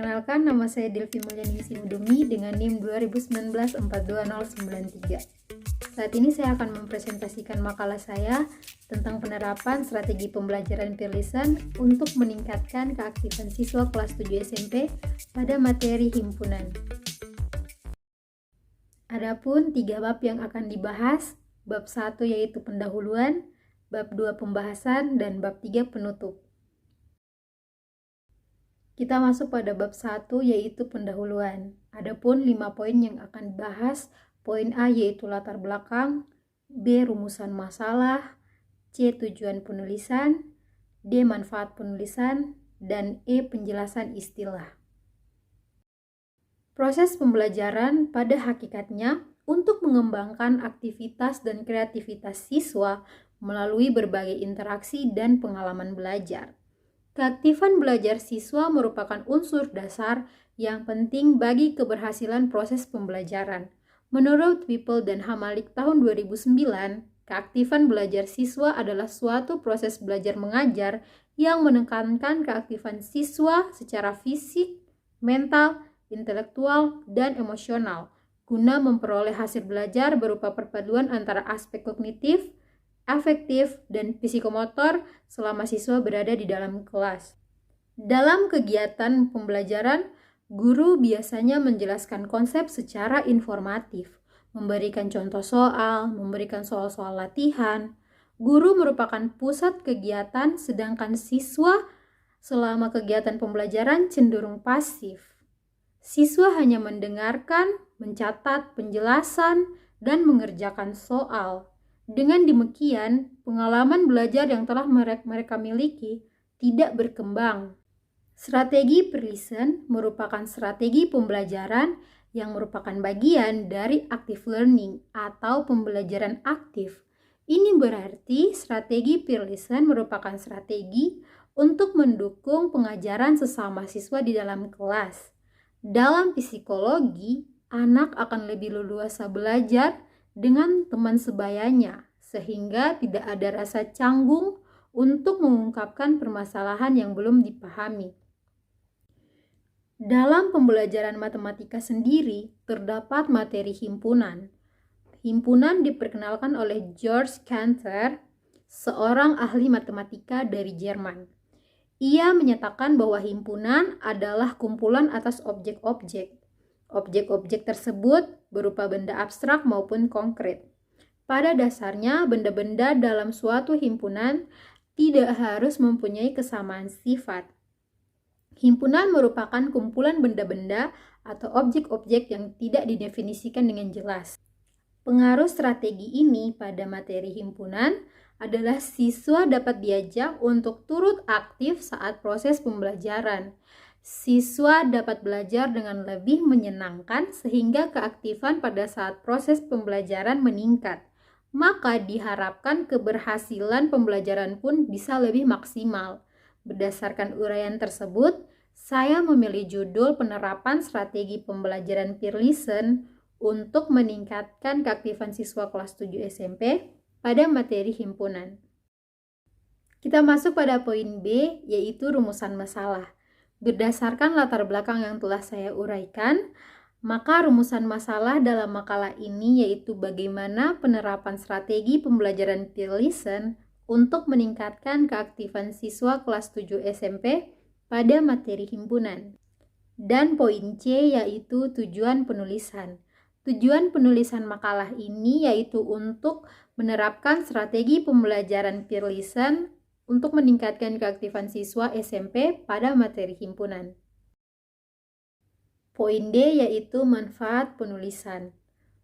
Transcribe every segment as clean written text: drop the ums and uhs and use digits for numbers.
Perkenalkan, nama saya Delvi Mulyani Simudumi dengan NIM 2019-420993. Saat ini saya akan mempresentasikan makalah saya tentang penerapan strategi pembelajaran Pearlison untuk meningkatkan keaktifan siswa kelas 7 SMP pada materi himpunan. Adapun 3 bab yang akan dibahas, bab 1 yaitu pendahuluan, bab 2 pembahasan, dan bab 3 penutup. Kita masuk pada bab 1 yaitu pendahuluan. Adapun 5 poin yang akan dibahas, poin A yaitu latar belakang, B rumusan masalah, C tujuan penulisan, D manfaat penulisan, dan E penjelasan istilah. Proses pembelajaran pada hakikatnya untuk mengembangkan aktivitas dan kreativitas siswa melalui berbagai interaksi dan pengalaman belajar. Keaktifan belajar siswa merupakan unsur dasar yang penting bagi keberhasilan proses pembelajaran. Menurut Whipple dan Hamalik tahun 2009, keaktifan belajar siswa adalah suatu proses belajar mengajar yang menekankan keaktifan siswa secara fisik, mental, intelektual, dan emosional guna memperoleh hasil belajar berupa perpaduan antara aspek kognitif, afektif, dan psikomotor selama siswa berada di dalam kelas. Dalam kegiatan pembelajaran, guru biasanya menjelaskan konsep secara informatif, memberikan contoh soal, memberikan soal-soal latihan. Guru merupakan pusat kegiatan, sedangkan siswa selama kegiatan pembelajaran cenderung pasif. Siswa hanya mendengarkan, mencatat penjelasan, dan mengerjakan soal. Dengan demikian, pengalaman belajar yang telah mereka miliki tidak berkembang. Strategi Pearlison merupakan strategi pembelajaran yang merupakan bagian dari active learning atau pembelajaran aktif. Ini berarti strategi Pearlison merupakan strategi untuk mendukung pengajaran sesama siswa di dalam kelas. Dalam psikologi, anak akan lebih leluasa belajar dengan teman sebayanya, sehingga tidak ada rasa canggung untuk mengungkapkan permasalahan yang belum dipahami. Dalam pembelajaran matematika sendiri, terdapat materi himpunan. Himpunan diperkenalkan oleh Georg Cantor, seorang ahli matematika dari Jerman. Ia menyatakan bahwa himpunan adalah kumpulan atas objek-objek. Objek-objek tersebut berupa benda abstrak maupun konkret. Pada dasarnya, benda-benda dalam suatu himpunan tidak harus mempunyai kesamaan sifat. Himpunan merupakan kumpulan benda-benda atau objek-objek yang tidak didefinisikan dengan jelas. Pengaruh strategi ini pada materi himpunan adalah siswa dapat diajak untuk turut aktif saat proses pembelajaran. Siswa dapat belajar dengan lebih menyenangkan sehingga keaktifan pada saat proses pembelajaran meningkat. Maka diharapkan keberhasilan pembelajaran pun bisa lebih maksimal. Berdasarkan uraian tersebut, saya memilih judul penerapan strategi pembelajaran Pearlison untuk meningkatkan keaktifan siswa kelas 7 SMP pada materi himpunan. Kita masuk pada poin B, yaitu rumusan masalah. Berdasarkan latar belakang yang telah saya uraikan, maka rumusan masalah dalam makalah ini yaitu bagaimana penerapan strategi pembelajaran Pearlison untuk meningkatkan keaktifan siswa kelas 7 SMP pada materi himpunan. Dan poin C yaitu tujuan penulisan. Tujuan penulisan makalah ini yaitu untuk menerapkan strategi pembelajaran Pearlison untuk meningkatkan keaktifan siswa SMP pada materi himpunan. Poin D yaitu manfaat penulisan.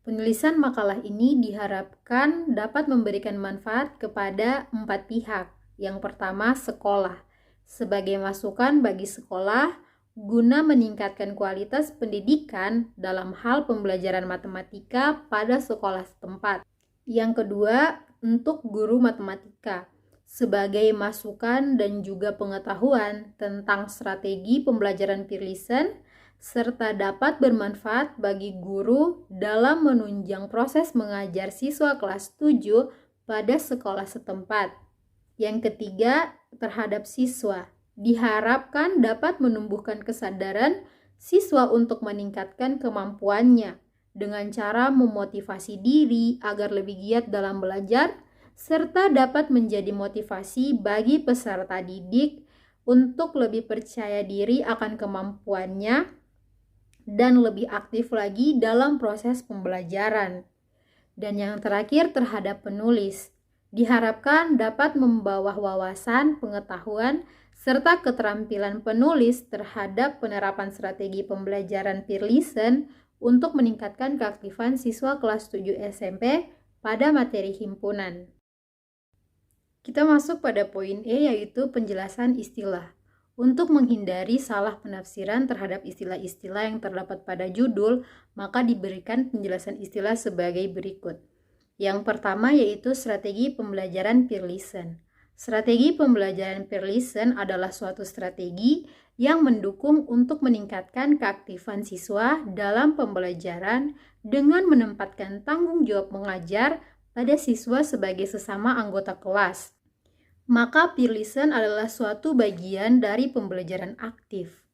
Penulisan makalah ini diharapkan dapat memberikan manfaat kepada 4 pihak. Yang pertama, sekolah. Sebagai masukan bagi sekolah guna meningkatkan kualitas pendidikan dalam hal pembelajaran matematika pada sekolah setempat. Yang kedua, untuk guru matematika. Sebagai masukan dan juga pengetahuan tentang strategi pembelajaran Pearlison, serta dapat bermanfaat bagi guru dalam menunjang proses mengajar siswa kelas 7 pada sekolah setempat. Yang ketiga, terhadap siswa. diharapkan dapat menumbuhkan kesadaran siswa untuk meningkatkan kemampuannya dengan cara memotivasi diri agar lebih giat dalam belajar, serta dapat menjadi motivasi bagi peserta didik untuk lebih percaya diri akan kemampuannya dan lebih aktif lagi dalam proses pembelajaran. Dan yang terakhir terhadap penulis, diharapkan dapat membawa wawasan, pengetahuan, serta keterampilan penulis terhadap penerapan strategi pembelajaran Pearlison untuk meningkatkan keaktifan siswa kelas 7 SMP pada materi himpunan. Kita masuk pada poin E, yaitu penjelasan istilah. Untuk menghindari salah penafsiran terhadap istilah-istilah yang terdapat pada judul, maka diberikan penjelasan istilah sebagai berikut. Yang pertama yaitu strategi pembelajaran Pearlison. Strategi pembelajaran Pearlison adalah suatu strategi yang mendukung untuk meningkatkan keaktifan siswa dalam pembelajaran dengan menempatkan tanggung jawab mengajar pada siswa sebagai sesama anggota kelas. Maka Pearlison adalah suatu bagian dari pembelajaran aktif.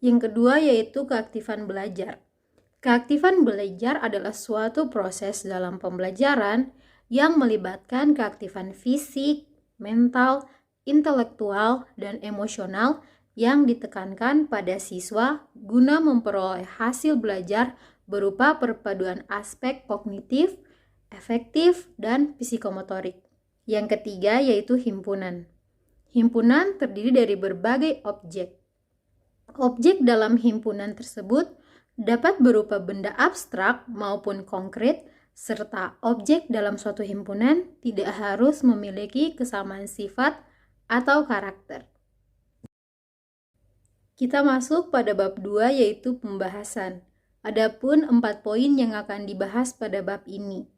Yang kedua yaitu keaktifan belajar. Keaktifan belajar adalah suatu proses dalam pembelajaran yang melibatkan keaktifan fisik, mental, intelektual, dan emosional yang ditekankan pada siswa guna memperoleh hasil belajar berupa perpaduan aspek kognitif, efektif, dan psikomotorik. Yang ketiga yaitu himpunan. Himpunan terdiri dari berbagai objek. Objek dalam himpunan tersebut dapat berupa benda abstrak maupun konkret, serta objek dalam suatu himpunan tidak harus memiliki kesamaan sifat atau karakter. Kita masuk pada bab 2 yaitu pembahasan. Adapun 4 poin yang akan dibahas pada bab ini.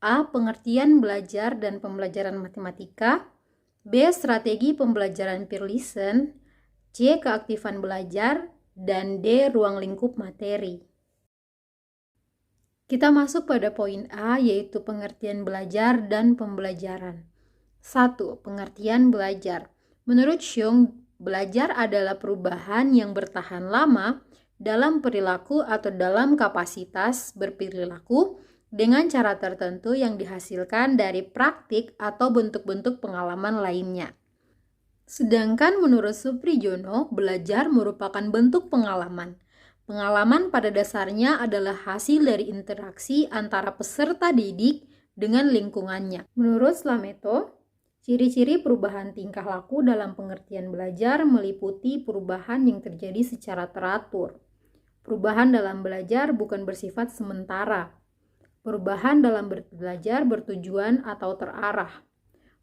A. Pengertian belajar dan pembelajaran matematika. B. Strategi pembelajaran Pearlison. C. Keaktifan belajar. Dan D. Ruang lingkup materi. Kita masuk pada poin A yaitu pengertian belajar dan pembelajaran. 1. Pengertian belajar. Menurut Xiong, belajar adalah perubahan yang bertahan lama dalam perilaku atau dalam kapasitas berperilaku dengan cara tertentu yang dihasilkan dari praktik atau bentuk-bentuk pengalaman lainnya. Sedangkan menurut Suprijono, belajar merupakan bentuk pengalaman. Pengalaman pada dasarnya adalah hasil dari interaksi antara peserta didik dengan lingkungannya. Menurut Slameto, ciri-ciri perubahan tingkah laku dalam pengertian belajar meliputi perubahan yang terjadi secara teratur. Perubahan dalam belajar bukan bersifat sementara. Perubahan dalam belajar bertujuan atau terarah.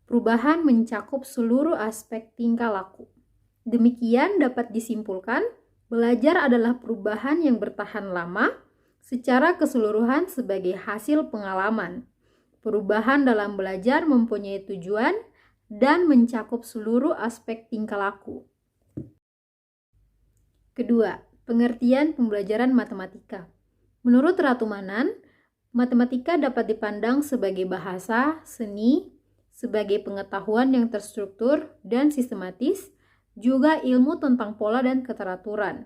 Perubahan mencakup seluruh aspek tingkah laku. Demikian dapat disimpulkan, belajar adalah perubahan yang bertahan lama secara keseluruhan sebagai hasil pengalaman. Perubahan dalam belajar mempunyai tujuan dan mencakup seluruh aspek tingkah laku. Kedua, pengertian pembelajaran matematika. Menurut Ratu Manan, matematika dapat dipandang sebagai bahasa, seni, sebagai pengetahuan yang terstruktur dan sistematis, juga ilmu tentang pola dan keteraturan.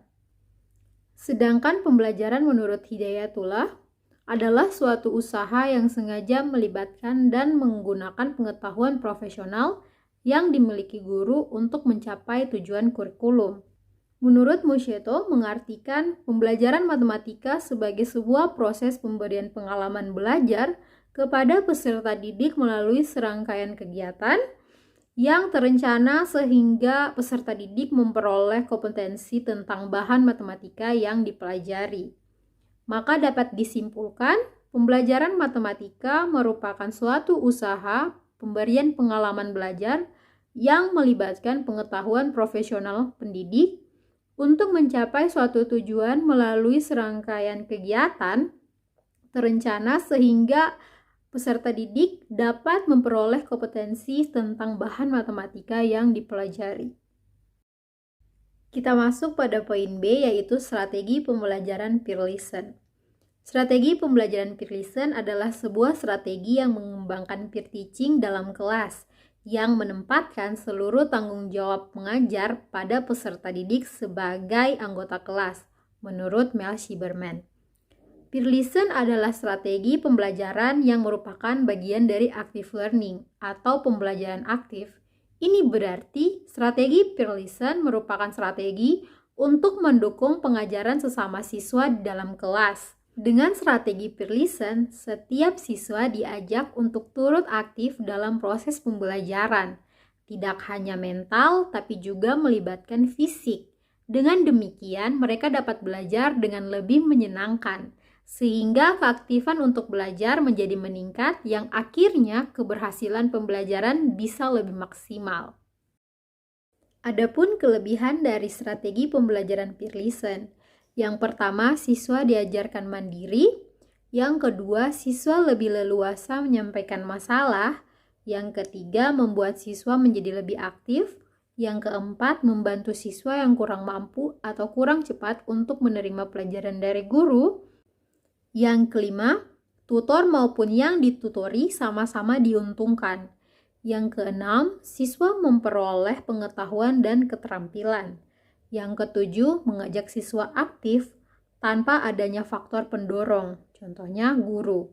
Sedangkan pembelajaran menurut Hidayatullah adalah suatu usaha yang sengaja melibatkan dan menggunakan pengetahuan profesional yang dimiliki guru untuk mencapai tujuan kurikulum. Menurut Musyeto, mengartikan pembelajaran matematika sebagai sebuah proses pemberian pengalaman belajar kepada peserta didik melalui serangkaian kegiatan yang terencana sehingga peserta didik memperoleh kompetensi tentang bahan matematika yang dipelajari. Maka dapat disimpulkan, pembelajaran matematika merupakan suatu usaha pemberian pengalaman belajar yang melibatkan pengetahuan profesional pendidik untuk mencapai suatu tujuan melalui serangkaian kegiatan terencana sehingga peserta didik dapat memperoleh kompetensi tentang bahan matematika yang dipelajari. Kita masuk pada poin B yaitu strategi pembelajaran Pearlison. Strategi pembelajaran Pearlison adalah sebuah strategi yang mengembangkan peer teaching dalam kelas yang menempatkan seluruh tanggung jawab mengajar pada peserta didik sebagai anggota kelas, menurut Mel Shiberman. Peer listen adalah strategi pembelajaran yang merupakan bagian dari active learning atau pembelajaran aktif. Ini berarti strategi peer listen merupakan strategi untuk mendukung pengajaran sesama siswa di dalam kelas. Dengan strategi peer listen, setiap siswa diajak untuk turut aktif dalam proses pembelajaran, tidak hanya mental tapi juga melibatkan fisik. Dengan demikian, mereka dapat belajar dengan lebih menyenangkan, sehingga keaktifan untuk belajar menjadi meningkat yang akhirnya keberhasilan pembelajaran bisa lebih maksimal. Adapun kelebihan dari strategi pembelajaran peer listen, yang pertama, siswa diajarkan mandiri. Yang kedua, siswa lebih leluasa menyampaikan masalah. Yang ketiga, membuat siswa menjadi lebih aktif. Yang keempat, membantu siswa yang kurang mampu atau kurang cepat untuk menerima pelajaran dari guru. Yang kelima, tutor maupun yang ditutori sama-sama diuntungkan. Yang keenam, siswa memperoleh pengetahuan dan keterampilan. Yang ketujuh, mengajak siswa aktif tanpa adanya faktor pendorong, contohnya guru.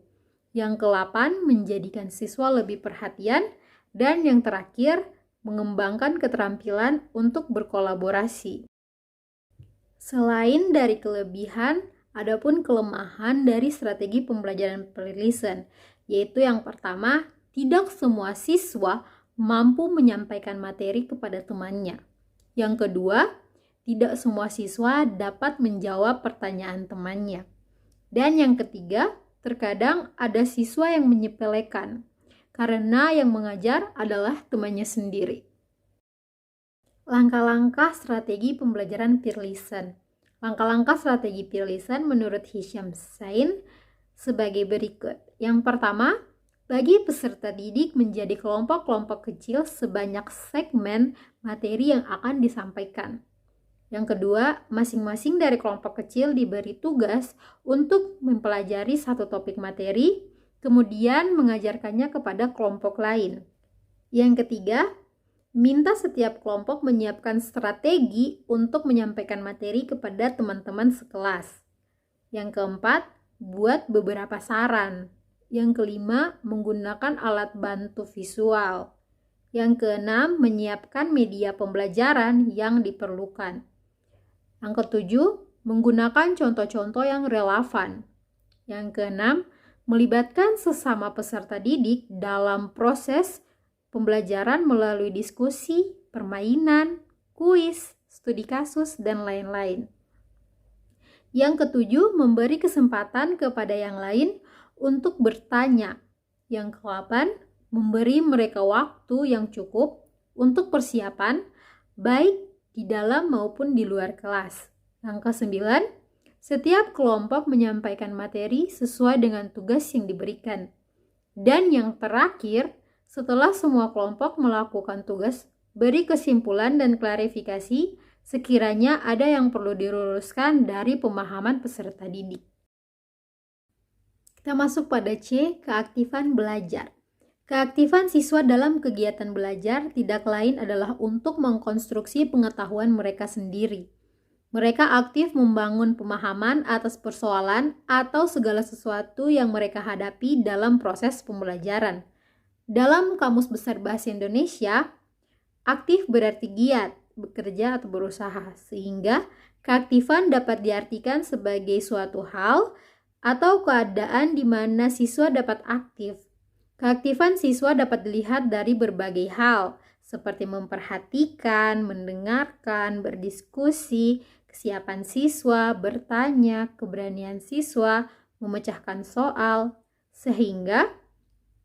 Yang kedelapan, menjadikan siswa lebih perhatian. Dan yang terakhir, mengembangkan keterampilan untuk berkolaborasi. Selain dari kelebihan, adapun kelemahan dari strategi pembelajaran peer listen, yaitu yang pertama, tidak semua siswa mampu menyampaikan materi kepada temannya. Yang kedua, tidak semua siswa dapat menjawab pertanyaan temannya. Dan yang ketiga, terkadang ada siswa yang menyepelekan, karena yang mengajar adalah temannya sendiri. Langkah-langkah strategi pembelajaran peer listen. Langkah-langkah strategi peer listen menurut Hisham Sain sebagai berikut. Yang pertama, bagi peserta didik menjadi kelompok-kelompok kecil sebanyak segmen materi yang akan disampaikan. Yang kedua, masing-masing dari kelompok kecil diberi tugas untuk mempelajari satu topik materi, kemudian mengajarkannya kepada kelompok lain. Yang ketiga, minta setiap kelompok menyiapkan strategi untuk menyampaikan materi kepada teman-teman sekelas. Yang keempat, buat beberapa saran. Yang kelima, menggunakan alat bantu visual. Yang keenam, menyiapkan media pembelajaran yang diperlukan. Yang ketujuh, menggunakan contoh-contoh yang relevan. Yang keenam, melibatkan sesama peserta didik dalam proses pembelajaran melalui diskusi, permainan, kuis, studi kasus, dan lain-lain. Yang ketujuh, memberi kesempatan kepada yang lain untuk bertanya. Yang ke-8, memberi mereka waktu yang cukup untuk persiapan, baik di dalam maupun di luar kelas. Yang ke-9, setiap kelompok menyampaikan materi sesuai dengan tugas yang diberikan. Dan yang terakhir, setelah semua kelompok melakukan tugas, beri kesimpulan dan klarifikasi sekiranya ada yang perlu diluruskan dari pemahaman peserta didik. Kita masuk pada C, keaktifan belajar. Keaktifan siswa dalam kegiatan belajar tidak lain adalah untuk mengkonstruksi pengetahuan mereka sendiri. Mereka aktif membangun pemahaman atas persoalan atau segala sesuatu yang mereka hadapi dalam proses pembelajaran. Dalam Kamus Besar Bahasa Indonesia, aktif berarti giat, bekerja atau berusaha, sehingga keaktifan dapat diartikan sebagai suatu hal atau keadaan di mana siswa dapat aktif. Keaktifan siswa dapat dilihat dari berbagai hal, seperti memperhatikan, mendengarkan, berdiskusi, kesiapan siswa, bertanya, keberanian siswa, memecahkan soal, sehingga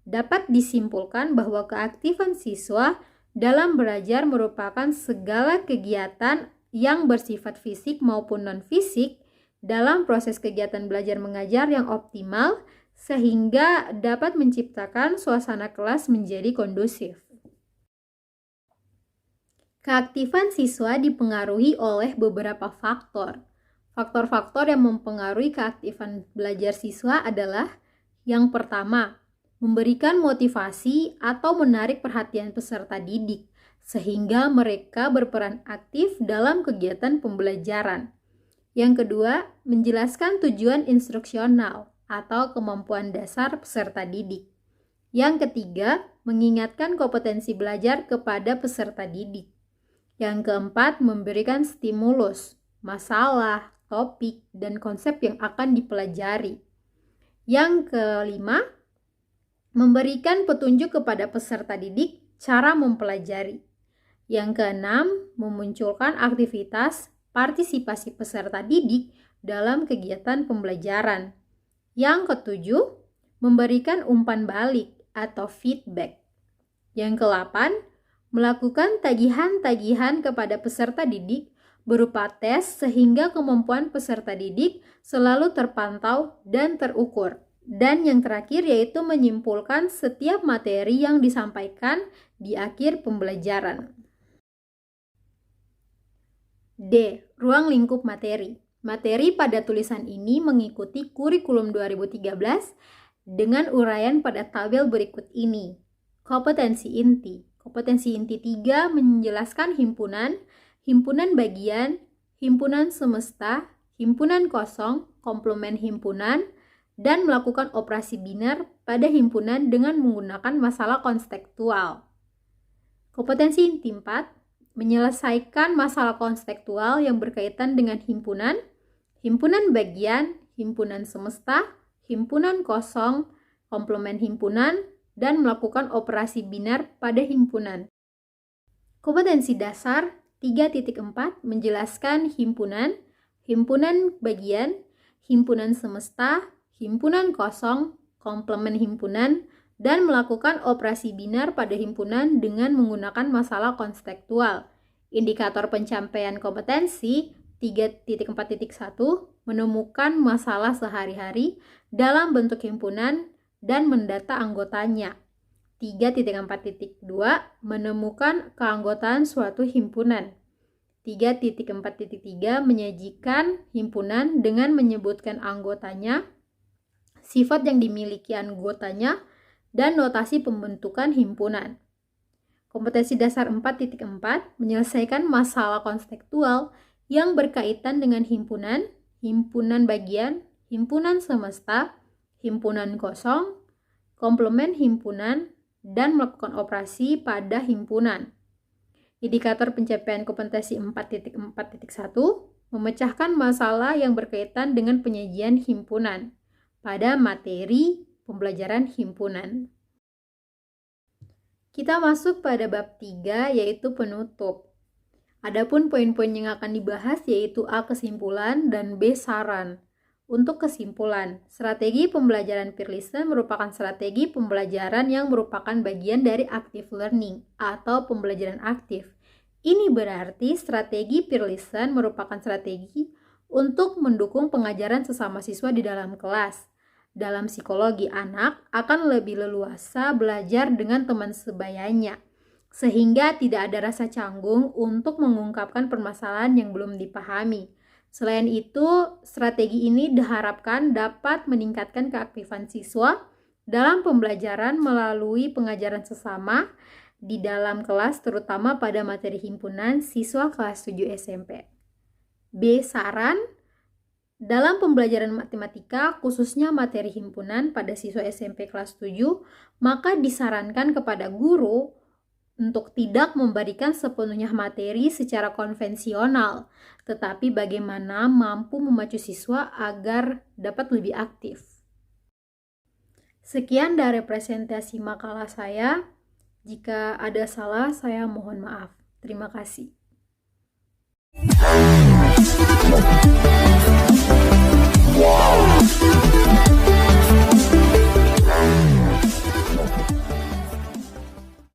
dapat disimpulkan bahwa keaktifan siswa dalam belajar merupakan segala kegiatan yang bersifat fisik maupun non-fisik dalam proses kegiatan belajar mengajar yang optimal, sehingga dapat menciptakan suasana kelas menjadi kondusif. Keaktifan siswa dipengaruhi oleh beberapa faktor. Faktor-faktor yang mempengaruhi keaktifan belajar siswa adalah yang pertama, memberikan motivasi atau menarik perhatian peserta didik, sehingga mereka berperan aktif dalam kegiatan pembelajaran. Yang kedua, menjelaskan tujuan instruksional atau kemampuan dasar peserta didik. Yang ketiga, mengingatkan kompetensi belajar kepada peserta didik. Yang keempat, memberikan stimulus, masalah, topik, dan konsep yang akan dipelajari. Yang kelima, memberikan petunjuk kepada peserta didik cara mempelajari. Yang keenam, memunculkan aktivitas partisipasi peserta didik dalam kegiatan pembelajaran. Yang ketujuh, memberikan umpan balik atau feedback. Yang kedelapan, melakukan tagihan-tagihan kepada peserta didik berupa tes sehingga kemampuan peserta didik selalu terpantau dan terukur. Dan yang terakhir yaitu menyimpulkan setiap materi yang disampaikan di akhir pembelajaran. D. Ruang lingkup materi. Materi pada tulisan ini mengikuti kurikulum 2013 dengan uraian pada tabel berikut ini. Kompetensi inti. Kompetensi inti 3 menjelaskan himpunan, himpunan bagian, himpunan semesta, himpunan kosong, komplement himpunan, dan melakukan operasi biner pada himpunan dengan menggunakan masalah konstekstual. Kompetensi inti 4 menyelesaikan masalah konstekstual yang berkaitan dengan himpunan, himpunan bagian, himpunan semesta, himpunan kosong, komplement himpunan, dan melakukan operasi biner pada himpunan. Kompetensi dasar 3.4 menjelaskan himpunan, himpunan bagian, himpunan semesta, himpunan kosong, komplement himpunan, dan melakukan operasi biner pada himpunan dengan menggunakan masalah konstekstual. Indikator pencapaian kompetensi 3.4.1 menemukan masalah sehari-hari dalam bentuk himpunan dan mendata anggotanya. 3.4.2 menemukan keanggotaan suatu himpunan. 3.4.3 menyajikan himpunan dengan menyebutkan anggotanya, sifat yang dimiliki anggotanya, dan notasi pembentukan himpunan. Kompetensi dasar 4.4 menyelesaikan masalah konstekstual yang berkaitan dengan himpunan, himpunan bagian, himpunan semesta, himpunan kosong, komplement himpunan, dan melakukan operasi pada himpunan. Indikator pencapaian kompetensi 4.4.1 memecahkan masalah yang berkaitan dengan penyajian himpunan pada materi pembelajaran himpunan. Kita masuk pada bab 3 yaitu penutup. Adapun poin-poin yang akan dibahas yaitu A. Kesimpulan dan B. Saran. Untuk kesimpulan, strategi pembelajaran peer listen merupakan strategi pembelajaran yang merupakan bagian dari active learning atau pembelajaran aktif. Ini berarti strategi peer listen merupakan strategi untuk mendukung pengajaran sesama siswa di dalam kelas. Dalam psikologi, anak akan lebih leluasa belajar dengan teman sebayanya, sehingga tidak ada rasa canggung untuk mengungkapkan permasalahan yang belum dipahami. Selain itu, strategi ini diharapkan dapat meningkatkan keaktifan siswa dalam pembelajaran melalui pengajaran sesama di dalam kelas, terutama pada materi himpunan siswa kelas 7 SMP. B. Saran. Dalam pembelajaran matematika, khususnya materi himpunan pada siswa SMP kelas 7, maka disarankan kepada guru untuk tidak memberikan sepenuhnya materi secara konvensional, tetapi bagaimana mampu memacu siswa agar dapat lebih aktif. Sekian dari presentasi makalah saya. Jika ada salah, saya mohon maaf. Terima kasih.